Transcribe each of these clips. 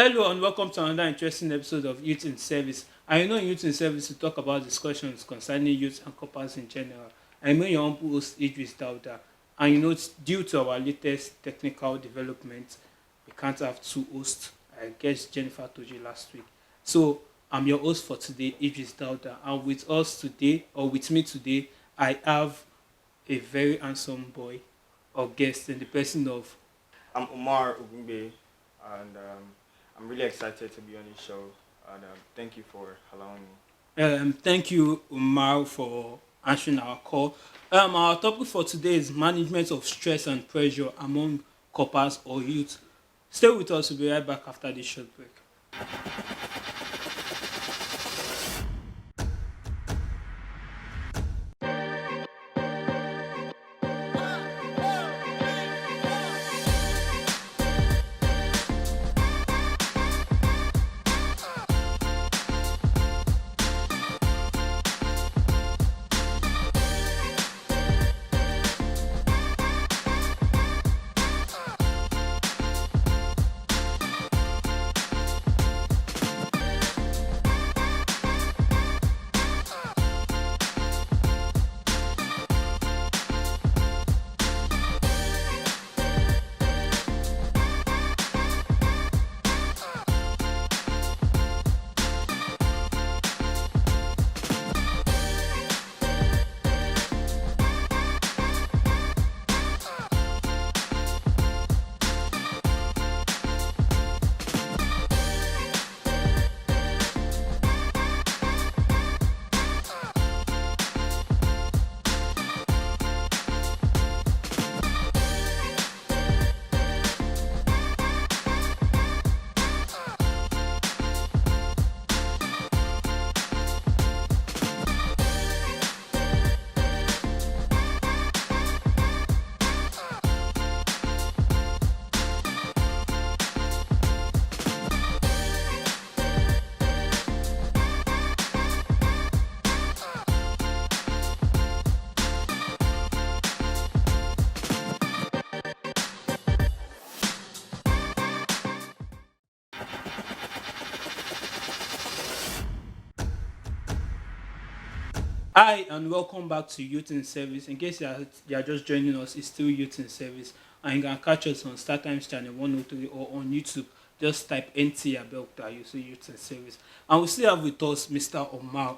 Hello and welcome to another interesting episode of Youth in Service. I know in Youth in Service we talk about discussions concerning youth and couples in general. I know your humble host Idris Dauda, and due to our latest technical development, we can't have two hosts. I guess Jennifer told you last week. So I'm your host for today, Idris Dauda, and with us today, or with me today, I have a very handsome boy or guest in the person of. I'm Omar Ogungbe, and I'm really excited to be on this show. And thank you for allowing me. Thank you, Umar, for answering our call. Our topic for today is management of stress and pressure among couples or youth. Stay with us. We'll be right back after this short break. Hi, and welcome back to Youth in Service. In case you are just joining us, it's still Youth in Service. And you can catch us on StarTimes Channel 103 or on YouTube. Just type NT Abelta, you see Youth in Service. And we still have with us Mr. Omar.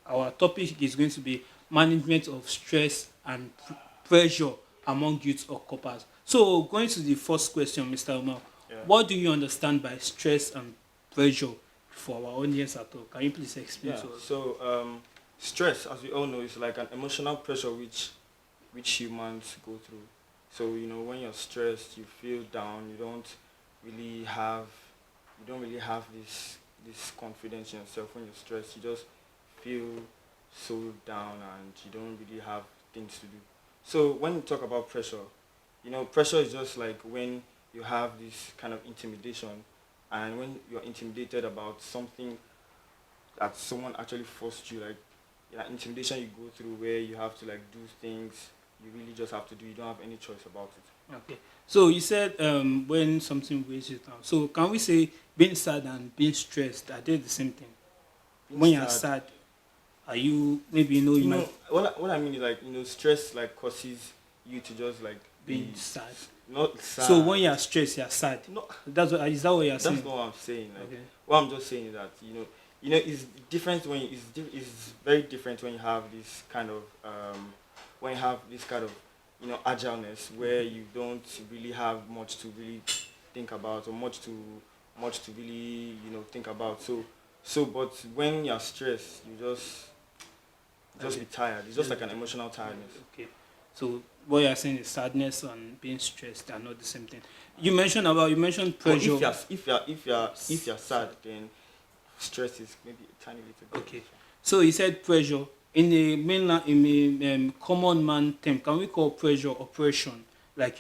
Our topic is going to be management of stress and pressure among youth or couples. So, going to the first question, Mr. Omar, Yeah. what do you understand by stress and pressure for our audience at all? Can you please explain Yeah. to us? Stress, as we all know, is like an emotional pressure which humans go through. So when you're stressed, you feel down. Really have you don't really have this confidence in yourself when you're stressed. You just feel so down and you don't really have things to do. So when you talk about pressure, pressure is just like when you have this kind of intimidation, and when you're intimidated about something that someone actually forced you, like intimidation you go through where you have to like do things you really just have to do. You don't have any choice about it. Okay. So you said when something weighs you down. So can we say being sad and being stressed are they the same thing? Being When you're sad, sad, are you maybe you might what I mean is like stress like causes you to just like be be sad. not sad. So when you're stressed, you're sad. No, That's what is that what you're that's saying? not what I'm saying. Like Okay. what I'm just saying is that it's different when it's very different when you have this kind of when you have this kind of agileness where you don't really have much to really think about, or much to really think about. But when you're stressed, you just Okay. be tired. It's just like an emotional tiredness. Okay. So what you're saying is sadness and being stressed are not the same thing. You mentioned But pressure. if you're sad, then stress is maybe a tiny little bit. Okay. So he said pressure. In a mainland, in a common man term, can we call pressure oppression? Like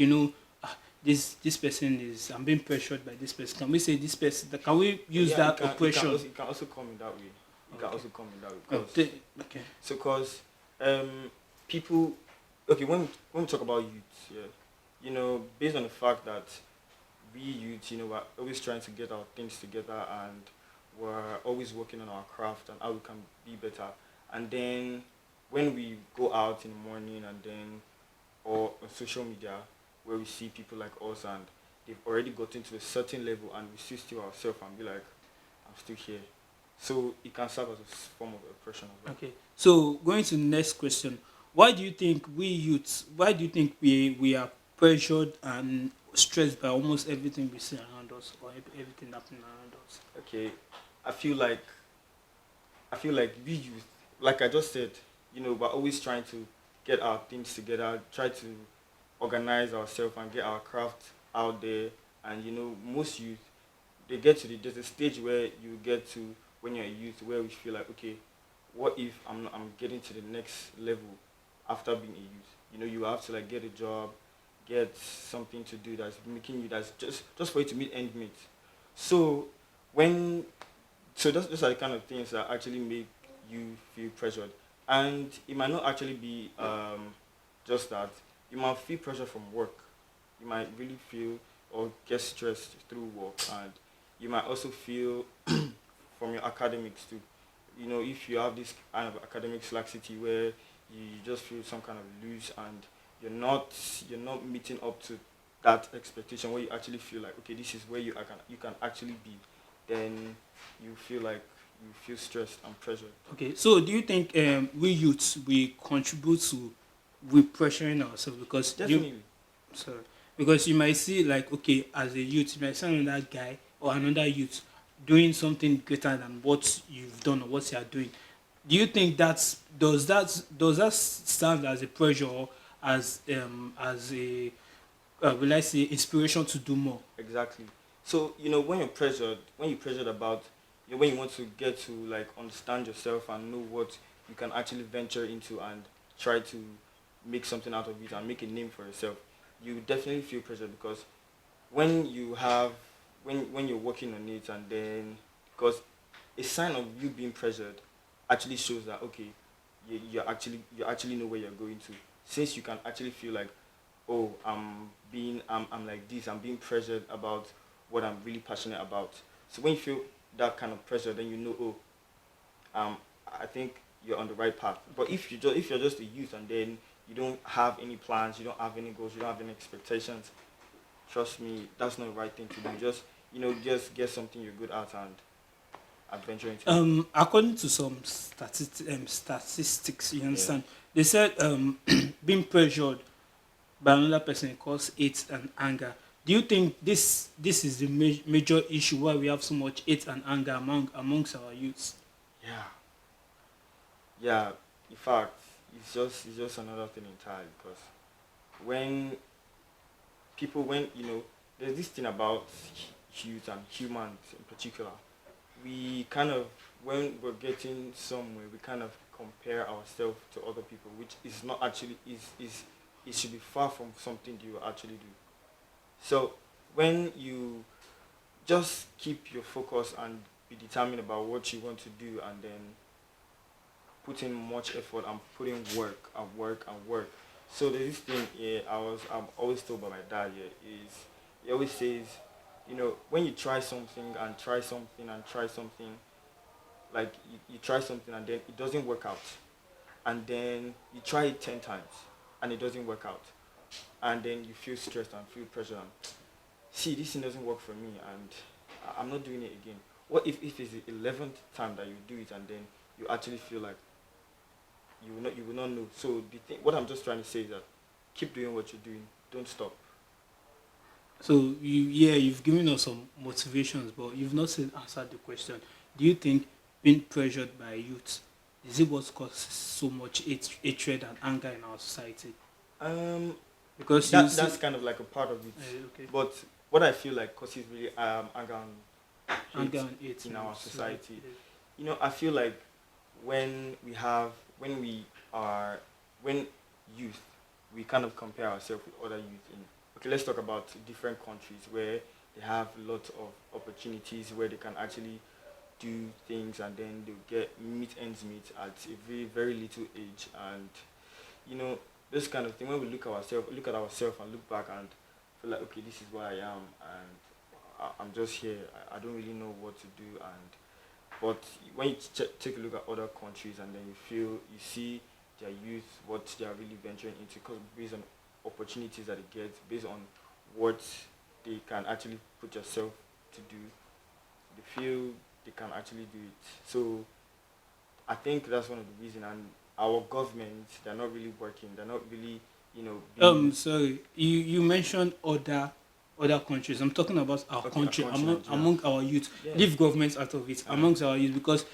this person is I'm being pressured by this person. Can we say this person? Can we use Yeah, that oppression? it can also come in that way. It can Okay. also come in that way Oh, because okay. because people, okay, when we talk about youth, yeah, based on the fact that we youth, we're always trying to get our things together, and we're always working on our craft and how we can be better. And then when we go out in the morning, and then or on social media, where we see people like us and they've already gotten to a certain level, and we still ourselves and be like, I'm still here. So it can serve as a form of oppression as well. Okay. So going to the next question, why do you think we youths? Why do you think we are pressured and stressed by almost everything we see around us or everything happening around us? Okay, I feel like I feel like we youth, like I just said, we're always trying to get our things together, try to organize ourselves and get our craft out there. And most youth, they get to there's a stage where you get to when you're a youth where we feel like, okay, what if I'm getting to the next level after being a youth? You have to like get a job, get something to do that's making you that's just for you to meet end meet. So when those are the kind of things that actually make you feel pressured, and it might not actually be just that. You might feel pressure from work. You might really feel or get stressed through work, and you might also feel from your academics too. If you have this kind of academic laxity where you just feel some kind of loose, and you're not meeting up to that expectation, where you actually feel like, okay, this is where you can actually be, then you feel like you feel stressed and pressured. Okay. So do you think we youths we contribute to we pressuring ourselves because you Definitely. sorry because you might see like okay as a youth you might see another guy or another youth doing something greater than what you've done or what you are doing. Do you think does that stand as a pressure or as a will I say inspiration to do more? Exactly. So when you're pressured about, when you want to get to like understand yourself and know what you can actually venture into and try to make something out of it and make a name for yourself, you definitely feel pressure, because when you have when you're working on it, and then because a sign of you being pressured actually shows that, okay, you actually know where you're going to, since you can actually feel like, oh, I'm like this, I'm being pressured about what I'm really passionate about. So when you feel that kind of pressure, then you know, oh, I think you're on the right path. But if you're just a youth, and then you don't have any plans, you don't have any goals, you don't have any expectations, trust me, that's not the right thing to do. Just get something you're good at and adventure into it. According to some statistics, you Yeah. understand, they said being pressured by another person cause hate and anger. Do you think this is the major issue why we have so much hate and anger amongst our youths? Yeah. Yeah. In fact, it's just another thing entirely, because when when there's this thing about youth and humans in particular, we kind of, when we're getting somewhere, we kind of compare ourselves to other people, which is not actually is it should be far from something you actually do. So when you just keep your focus and be determined about what you want to do, and then put in much effort and put in work and work and work. So there's this thing, yeah, I'm always told by my dad, yeah, is he always says, when you try something and try something and try something, like you try something and then it doesn't work out, and then you try it 10 times and it doesn't work out, and then you feel stressed and feel pressure and, see, this thing doesn't work for me, and I'm not doing it again. What if it's the 11th time that you do it, and then you actually feel like you will not know. So what I'm just trying to say is that keep doing what you're doing, don't stop. So you've given us some motivations, but you've not still answered the question. Do you think being pressured by youth is it what causes so much hatred and anger in our society? um Because you that's see, kind of like a part of it, okay, but what I feel like causes really anger and anger hate and hate in in our our society. society. I feel like when we are when youth, we kind of compare ourselves with other youth in, okay, let's talk about different countries where they have lots of opportunities where they can actually do things, and then they'll get meet ends meet at a very very little age. And you know this kind of thing, when we look at ourselves and look back, and for feel like, okay, this is where I am, and I'm just here. I don't really know what to do, and but when you take a look at other countries, and then you see their youth, what they are really venturing into, because based on opportunities that they get, based on what they can actually put yourself to do, they feel they can actually do it. So I think that's one of the reasons. And our government, they're not really working. They're not really, being Sorry, you mentioned other countries. I'm talking about our okay. A country country, Nigeria. among our youth. Yeah. Leave governments out of it. Uh, Amongst our youth, because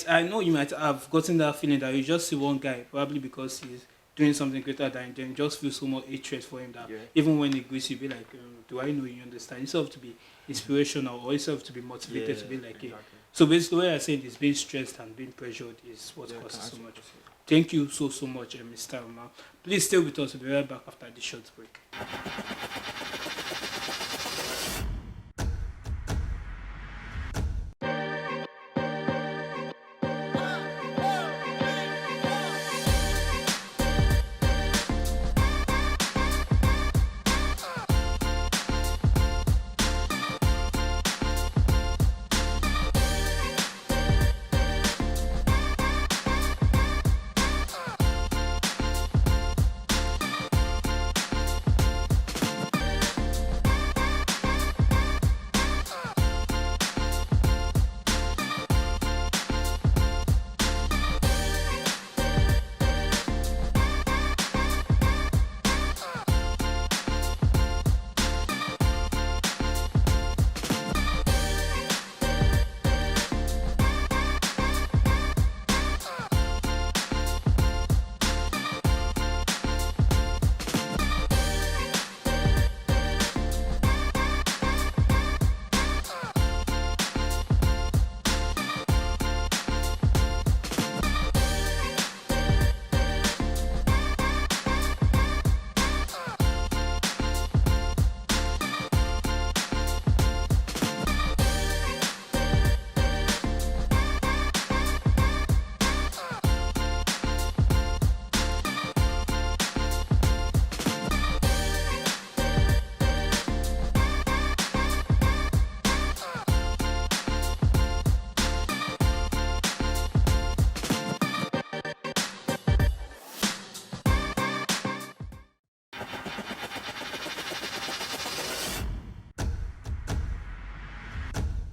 I know you might have gotten that feeling that you just see one guy, probably because he's doing something greater than them, just feel so much hatred for him that yeah. even when he greets you, be like, do I know you understand? Instead of to be inspirational or instead of to be Yeah. motivated to be like, hey. Exactly. So basically, what I said is being stressed and being pressured is what Yeah. Can causes so actually much. proceed. Thank you so much, Mr. Omar. Please stay with us. We'll be right back after this short break.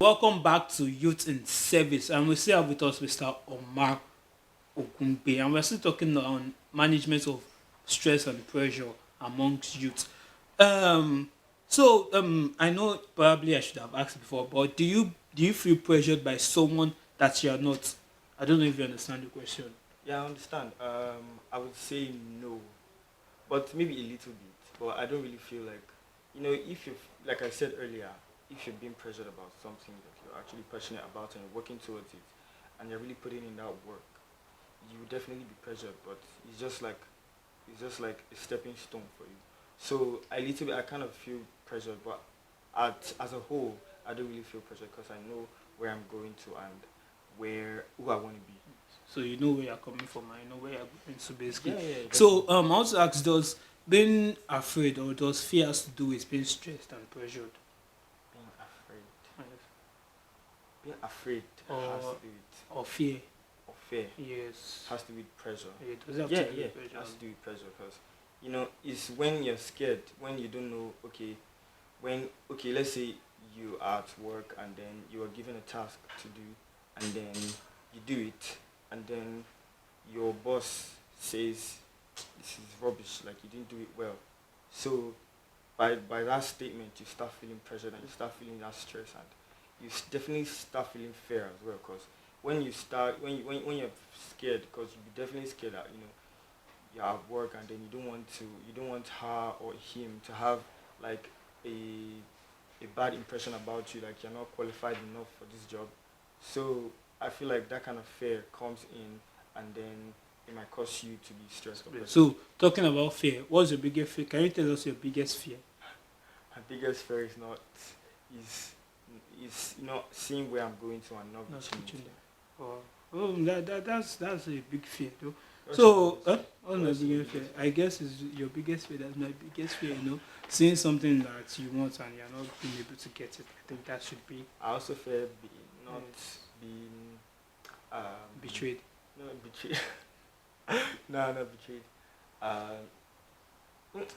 Welcome back to Youth in Service, and we still have with us Mr. Omar Ogunbe, and we're still talking on management of stress and pressure amongst youth. I know probably I should have asked before, but do you feel pressured by someone that you are not? I don't know if you understand the question. Yeah, I understand. I would say no, but maybe a little bit. But I don't really feel like, if you, like I said earlier, if you're being pressured about something that you're actually passionate about and you're working towards it, and you're really putting in that work, you will definitely be pressured. But it's just like a stepping stone for you. So I kind of feel pressured, but as a whole, I don't really feel pressured because I know where I'm going to and who I want to be. So you know where you're coming from, and you know where you're going to basically. Yeah, yeah, So definitely. I want to ask, does being afraid or does fear has to do with being stressed and pressured? Being afraid. Yes. Being afraid has Or to do with or fear? or fear. Yes. Has to do with pressure. Yeah, does it have Yeah, to do yeah, with it pressure? has to do with pressure because it's when you're scared, when you don't know. Okay, let's say you are at work and then you are given a task to do, and then you do it, and then your boss says this is rubbish, like you didn't do it well. So by that statement, you start feeling pressured and you start feeling that stress, and you definitely start feeling fear as well. Because when you're scared, because you'll be definitely scared that you're at work and then you don't want her or him to have like a a bad impression about you, like you're not qualified enough for this job. So I feel like that kind of fear comes in, and then it might cause you to be stressed or Yeah. pressured. So talking about fear, what's your biggest fear? Can you tell us your biggest fear? My biggest fear is not is is seeing where I'm going to and not Not reaching reaching it. there. Oh, that's a big fear though. So, always. what's my What's your biggest fear? biggest fear? I guess is your biggest fear. That's my biggest fear. Seeing something that you want and you're not being able to get it. I think that should be I also fear being uh, not being betrayed. no betrayed. No, not betrayed. Um,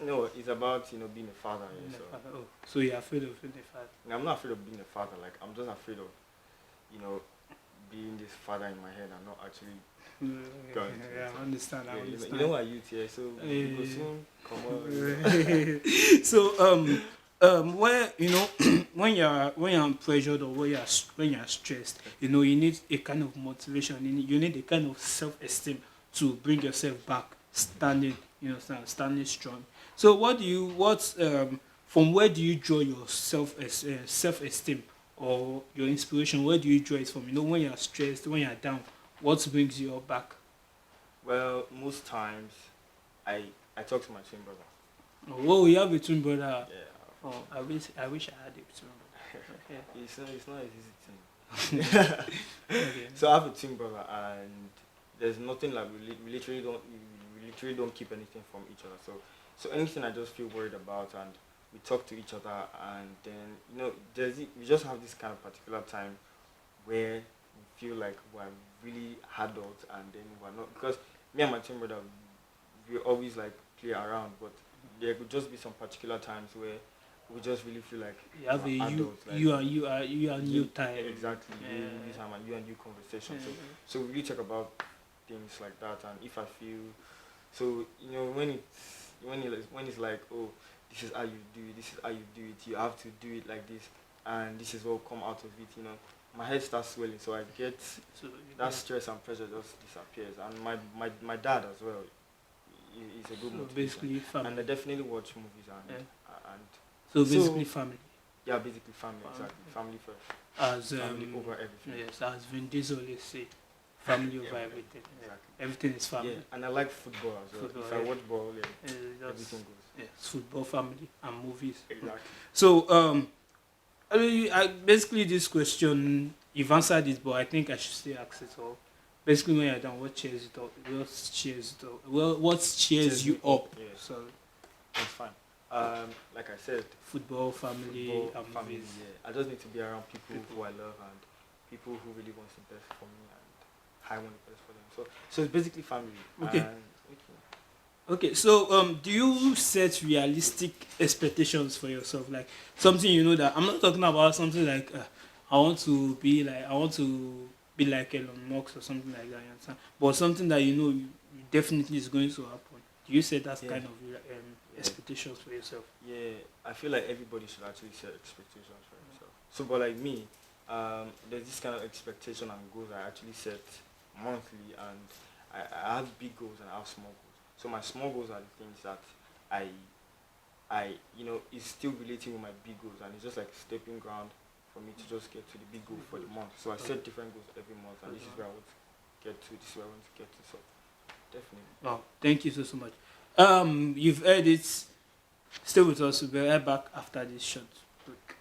no, it's about being a father. Being Yeah, a so father. Oh, so you're afraid of being a father. I'm not afraid of being a father. Like I'm just afraid of you know being this father in my head. I'm not actually going to. Yeah, So, I understand. I yeah, understand. you know what youth here, so we go Eh, soon come on. so where when you're pressured or when you're stressed, you need a kind of motivation. You need a kind of self-esteem to bring yourself back standing. Standing strong. So from where do you draw your self-esteem or your inspiration? Where do you draw it from? When you're stressed, when you're down, what brings you up back? Well, most times I talk to my twin brother. Oh, you have a twin brother. Yeah, Oh, I wish I had a twin brother. it's not an easy thing. Okay. So I have a twin brother, and there's nothing like we literally don't keep anything from each other. So anything I just feel worried about, and we talk to each other, and then we just have this kind of particular time where we feel like we're really adults, and then we're not, because me and my twin brother we always like play around, but there could just be some particular times where we just really feel like You have a we're you adults, like you are new time. exactly Yeah. you time and you conversation. Yeah. So we really talk about things like that, and if I feel so, when it's like, oh, this is how you do it, this is how you do it, you have to do it like this, and this is what will come out of it. My head starts swelling, so I get So that stress and pressure just disappears. And my dad as well, is a good so motivation. basically And I family. definitely watch movies Yeah. and So so- basically family. yeah, basically family, Family. exactly, family first, As family over everything. yes, as Vin Diesel always say, family over Yeah, everything. Yeah. exactly. Everything is family. Yeah, and I like football as well. Football, If I yeah. watch ball, yeah, That's, everything goes. yes, football, family, and movies. Exactly. So basically this question you've answered it, but I think I should still ask it all. Basically, when you're done, what cheers it up? What cheers you up? Yeah, So that's fine. Like I said, football, family, football, and family. movies. Yeah, I just need to be around people who I love, and people who really want the best for me, and I want the best for them. So it's basically family. Okay. And, Okay, so do you set realistic expectations for yourself? Like something that I'm not talking about something like I want to be like Elon Musk or something like that, you understand? But something that you definitely is going to happen. Do you set that Yeah. kind of expectations for yourself? yeah, I feel like everybody should actually set expectations for themselves. So, but like me, there's this kind of expectation and goals I actually set monthly, and I have big goals and I have small goals. So my small goals are the things that is still relating with my big goals, and it's just like stepping ground for me to just get to the big goal for the month. So I set different goals every month, and this is where I want to get to. This is where I want to get to. So definitely. Oh, thank you so much. You've heard it. Stay with us. We'll be right back after this short break.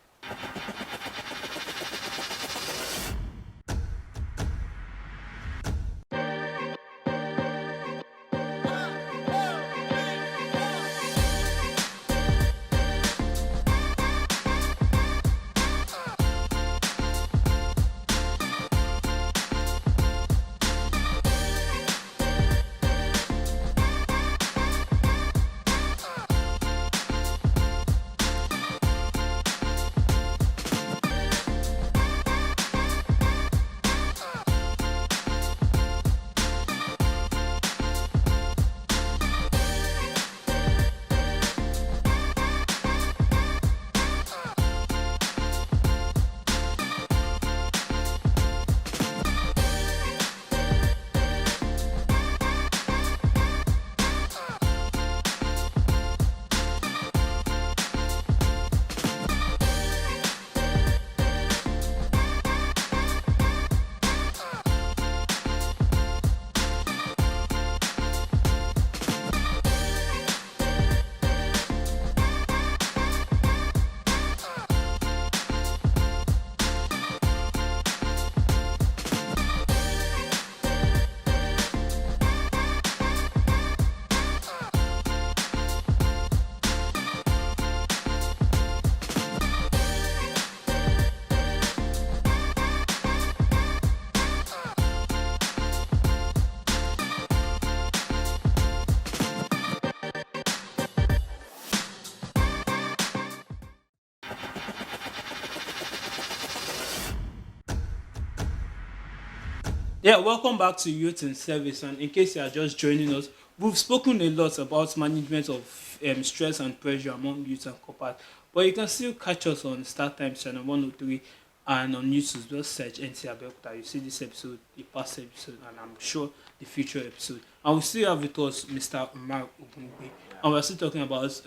Yeah, welcome back to Youth in Service. And in case you are just joining us, we've spoken a lot about management of stress and pressure among youth and corporate. But you can still catch us on Start Times channel 103 and on YouTube. Just search NC Abeokuta. You see this episode, the past episode, and I'm sure the future episode. And we still have with us Mr. Umar Ogunbe. And we're still talking about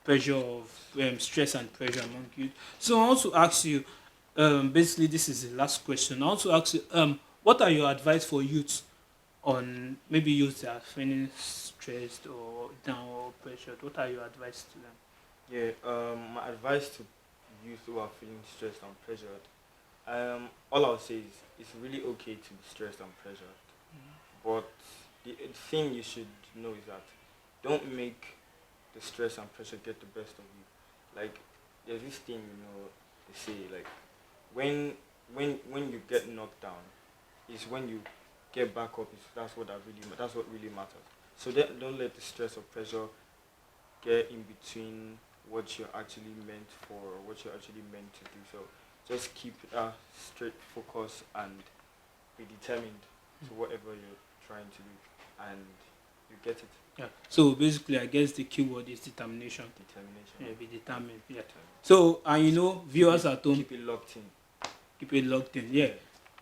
pressure of stress and pressure among youth. So I want to ask you, basically, this is the last question. I want to ask you, what are your advice for youth on maybe youth that are feeling stressed or down or pressured? What are your advice to them? Yeah, my advice to youth who are feeling stressed and pressured, all I'll say is it's really okay to be stressed and pressured. But the thing you should know is that don't make the stress and pressure get the best of you. Like there's this thing they say like when you get knocked down, is when you get back up. That's what really matters. So don't let the stress or pressure get in between what you're actually meant for or what you're actually meant to do. So just keep a straight focus and be determined to whatever you're trying to do, and you get it. Yeah. So basically, I guess the keyword is determination. Determination. Yeah, be determined. Yeah. Determined. So, and viewers at home, Keep it locked in. keep it locked in. Yeah.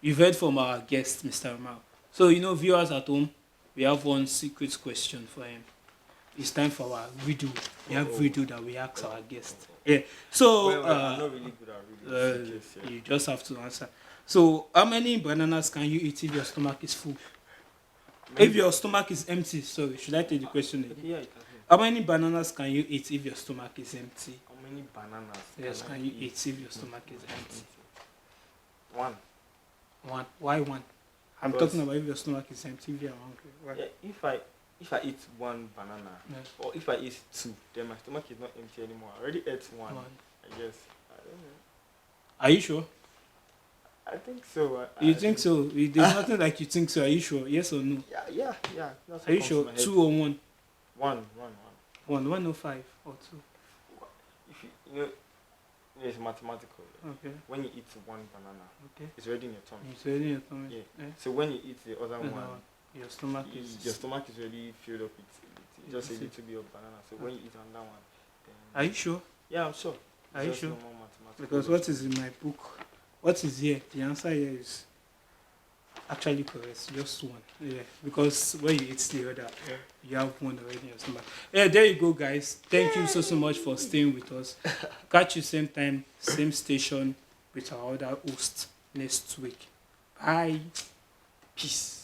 You've heard from our guest, Mr. Umar. So, viewers at home, we have one secret question for him. It's time for our riddle. We have riddle that we ask our guest. Yeah. So, I'm not really good at reading. you just have to answer. So, how many bananas can you eat if your stomach is full? If your stomach is empty, sorry, should I take the question again? Okay, yeah, you can say. How many bananas can you eat if your stomach is empty? How many bananas? Yes, can you eat if your stomach is empty? One. One. Why one? I'm Because- talking about if your stomach is empty, if you're hungry. Why? Yeah, if I eat one banana, Yes. or if I eat two, then my stomach is not empty anymore. I already ate one. One. I guess. I don't know. Are you sure? I think so. You think so? There's nothing like you think so. Are you sure? Yes or no? Yeah. That's what Are you comes to sure? my head. 2 or 1? One. 105 or 2. If it's mathematical. Okay. When you eat one banana, Okay. it's already in your tummy. It's already in your tummy. Yeah. Eh? So when you eat the other No, one, your stomach is. your stomach is already filled up with just a Yes. little bit of banana. So when you eat another one, then Are you sure? yeah, I'm sure. It's Are you just sure? normal mathematical Because what is in my book, what is here, the answer here is actually correct, just one. Yeah, because when you eat the other, you have one already in your stomach. Yeah, there you go, guys. Thank you so much for staying with us. Catch you same time, same station with our other host next week. Bye. Peace.